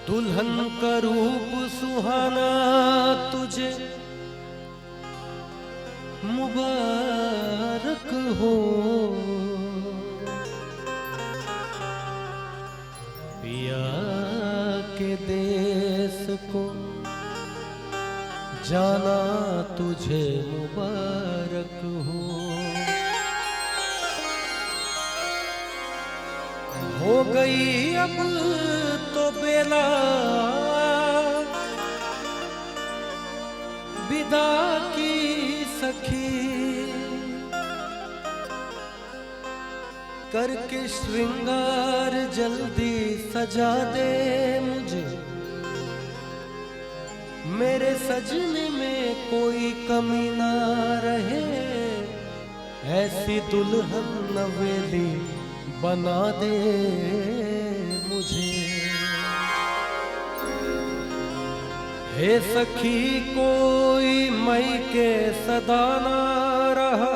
दुल्हन का रूप सुहाना तुझे मुबारक हो। पिया के देश को जाना तुझे मुबारक हो गई अब तो बेला विदा की सखी, करके श्रृंगार जल्दी सजा दे मुझे, मेरे सजने में कोई कमी ना रहे, ऐसी दुल्हन नवेली बना दे मुझे। हे सखी कोई मई के सदा ना रहा,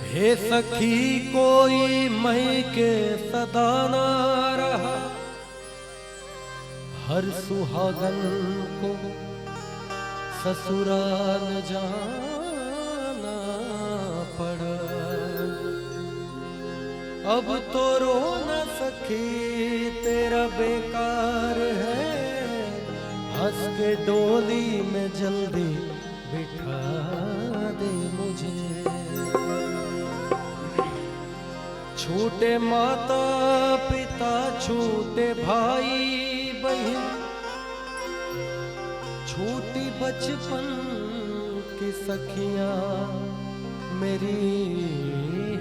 हे सखी कोई मई के सदा ना रहा, हर सुहागन को ससुराल जाना पड़ा। अब तो रो न सखी तेरा बेकार है, हंस के डोली में जल्दी बिठा दे मुझे। छोटे माता पिता छोटे भाई बहन, छोटी बचपन की सखियां मेरी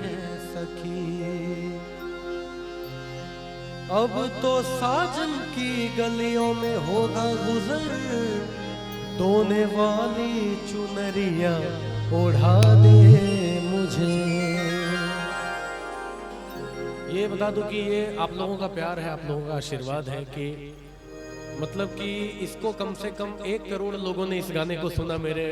है सखी। अब तो साजन की गलियों में होगा गुजर, दोने वाली चुनरिया ओढ़ा दे मुझे। ये बता दूं कि ये आप लोगों का प्यार है, आप लोगों का आशीर्वाद है कि मतलब कि इसको कम से कम 1 करोड़ लोगों ने इस गाने को सुना। मेरे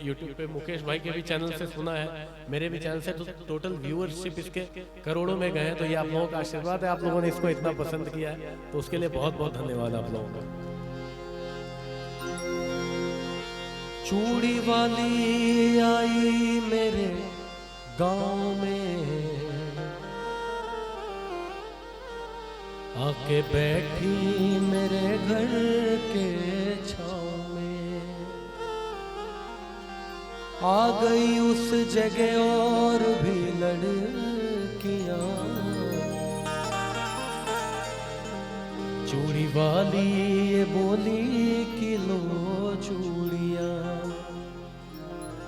YouTube पे मुकेश भाई के भी चैनल से सुना है, मेरे भी चैनल से, तो टोटल व्यूअरशिप इसके करोड़ों में गए हैं। तो ये आप लोगों का आशीर्वाद है, आप लोगों ने इसको इतना पसंद किया है, तो उसके लिए बहुत बहुत धन्यवाद आप लोगों का। चूड़ी वाली आई मेरे गांव में, आके बैठी मेरे घर के छाँव में, आ गई उस जगह और भी लड़कियां, चूड़ी वाली ये बोली कि लो चूड़ियां।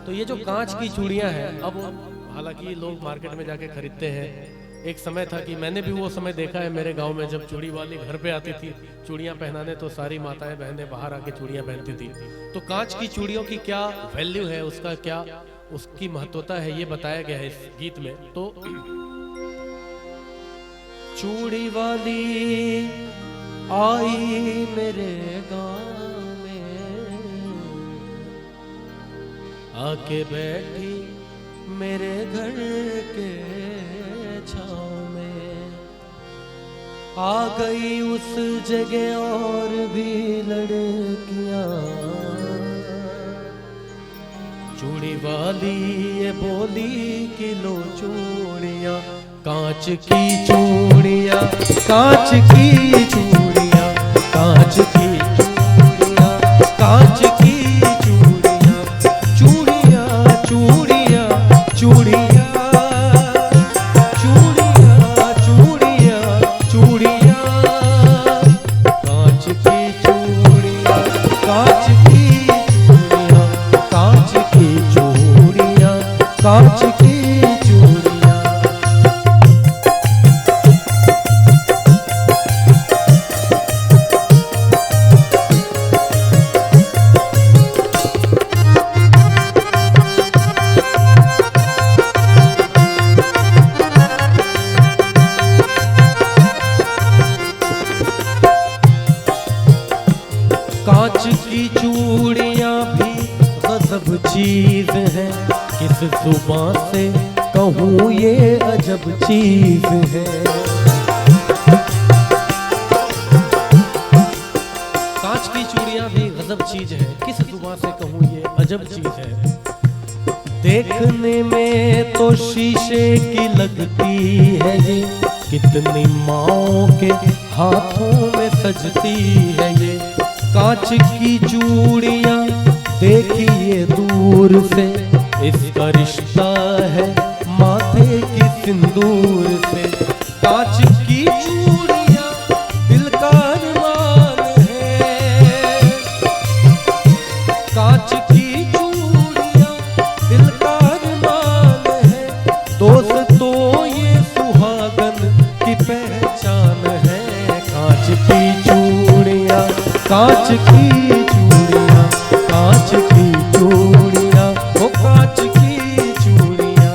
तो ये जो कांच की चूड़ियां हैं, अब हालांकि लोग मार्केट में जाके खरीदते हैं। एक समय था कि मैंने भी वो समय देखा है मेरे गांव में, जब चूड़ी वाली घर पे आती थी चूड़ियां पहनाने, तो सारी माताएं बहनें बाहर आके चूड़ियां पहनती थी। तो कांच की चूड़ियों की क्या वैल्यू है, उसका क्या उसकी महत्वता है, ये बताया गया है इस गीत में। तो चूड़ी वाली आई मेरे गांव में, आके बैठी मेरे घर के छाँव में, आ गई उस जगह और भी लड़कियां, चूड़ी वाली ये बोली कि लो चूड़ियां, कांच की चूड़ियां, कांच की चूड़ियां, कांच की चूड़ियां, कांच की चूड़ियां, चूड़ियां चूड़ियां चूड़ियां, कांच की चूड़ियां। कांच की चूड़ियां भी गजब चीज है, किस जुबान से कहूँ ये अजब चीज है। मतलब चीज है, किस जुबान से कहूँ ये अजब चीज है। देखने में तो शीशे की लगती है ये, कितनी माओं के हाथों में सजती है ये। कांच की चूड़ियां देखिए दूर से, इसका रिश्ता है माथे की सिंदूर से। कांच की चूड़ियां दिल का अरमान है, कांच की चूड़ियां दिल का अरमान है। दोस्तों ये सुहागन की पहचान है। कांच की चूड़ियां, कांच की चूड़ियां, कांच की चूड़ियां, वो कांच की चूड़ियां।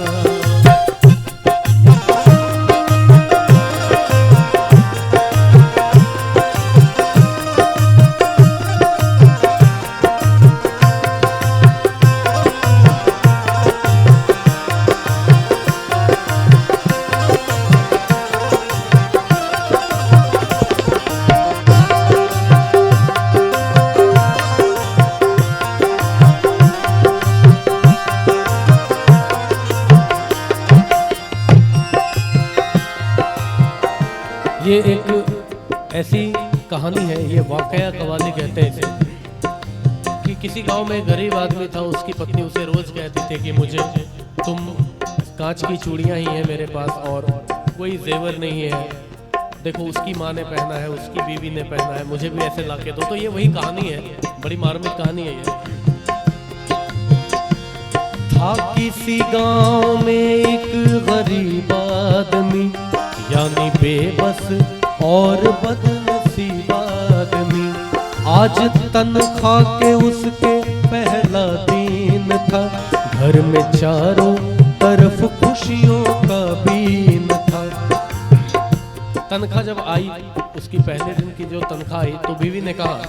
ये एक ऐसी कहानी है, ये वाकया कवाली कहते हैं इसे, कि किसी गांव में गरीब आदमी था, उसकी पत्नी उसे रोज कहती थी कि मुझे तुम कांच की चूड़ियां ही हैं मेरे पास और कोई जेवर नहीं है। देखो उसकी माँ ने पहना है, उसकी बीवी ने पहना है, मुझे भी ऐसे ला के दो। तो ये वही कहानी है, बड़ी मार्मिक कहानी है ये। था किसी गांव में एक गरीब आदमी, यानी बेबस और बदनसीब आदमी। आज तनख्वाह के उसके पहला दिन था, घर में चारों तरफ खुशियों का बीन था। तनख्वाह जब आई, उसकी पहले दिन की जो तनख्वाह आई, तो बीवी ने कहा,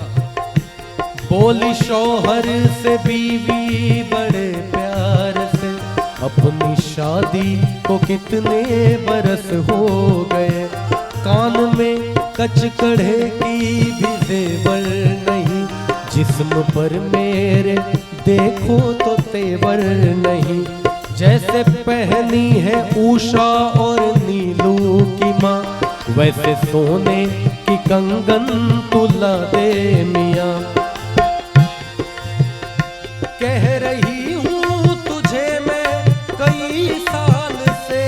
बोली शौहर से बीवी बड़े प्यार से, अपनी शादी को कितने बरस हो गए। कान में कच कढ़े की भी जेवर नहीं, जिस्म पर मेरे देखो तो तेवर नहीं। जैसे पहनी है उषा और नीलू की माँ, वैसे सोने की कंगन तुला दे मियाँ। कह रही हूँ तुझे मैं कई साल से,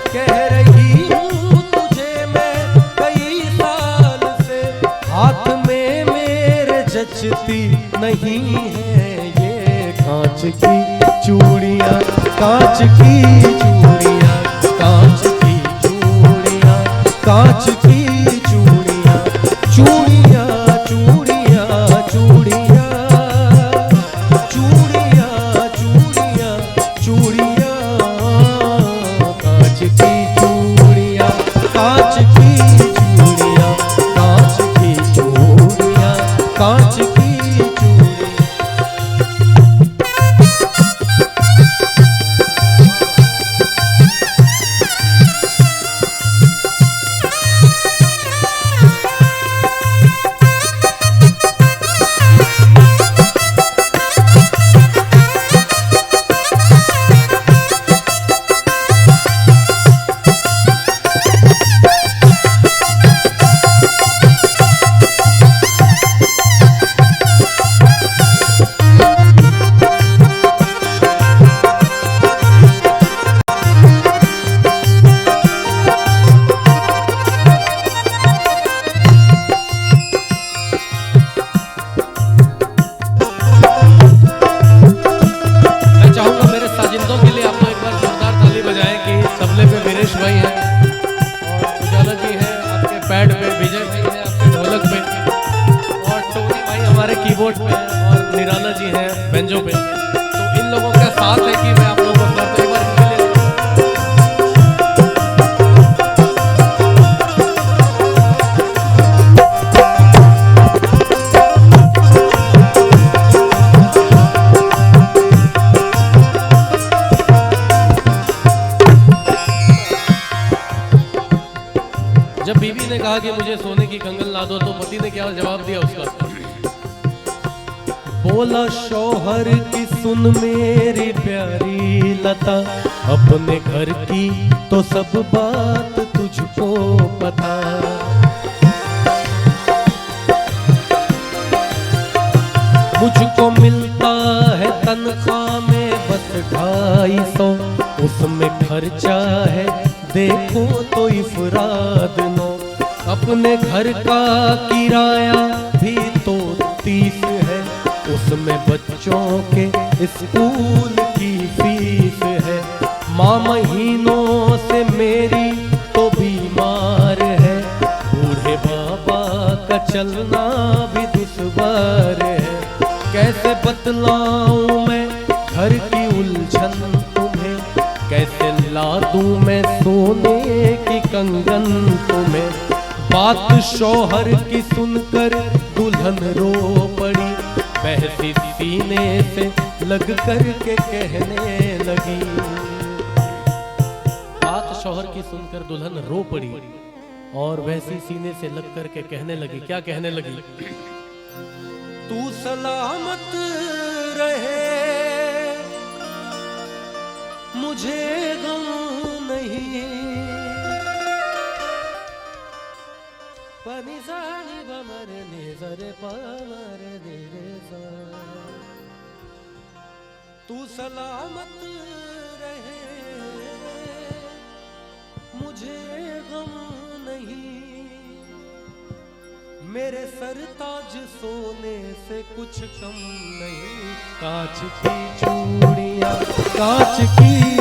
कह रही हूँ तुझे मैं कई साल से। हाथ में मेरे जचती नहीं है ये कांच की चूड़ियाँ, कांच की चूड़ियाँ, कांच की चूड़ियाँ, कांच की चूड़ियाँ, चूड़ियाँ, चूड़ियाँ, चूड़ियाँ, चूड़ियाँ, चूड़ियाँ, चूड़ियाँ, कांच की चूड़ियाँ, कांच की चूड़ियाँ, कांच की चूड़ियाँ, कांच की चूड़ियाँ। कीबोर्ड पे और निराला जी हैं बेंजो पे। तो इन लोगों का साथ है कि मैं आप लोगों को एक बार ने कहा कि मुझे सोने की कंगन ला दो, तो पति ने क्या जवाब दिया उसका? बोला शौहर की सुन मेरी प्यारी लता, अपने घर की तो सब बात तुझको पता। मुझको मिलता है तनख्वाह में बस 250, उसमें खर्चा है देखो तो इफराद नो। अपने घर का किराया भी तो 30 है, उसमें बच्चों के स्कूल की फीस है। माँ महीनों से मेरी तो बीमार है, बूढ़े बाबा का चलना भी दुश्वार है। कैसे बतलाऊं मैं घर की उलझन तुम्हें, कैसे ला दूं मैं सोने की कंगन तुम्हें। बात शौहर की सुनकर दुल्हन रो पड़ी, बहसी सीने से लग कर के कहने लगी। बात शौहर की सुनकर दुल्हन रो पड़ी और वैसी सीने से लग कर के कहने लगी। क्या कहने लगी? तू सलामत रहे मुझे गम नहीं, पानी सानी बमर निजर पामर निरेसा। तू सलामत रहे मुझे गम नहीं, मेरे सरताज सोने से कुछ कम नहीं। कांच की चूड़ियां कांच की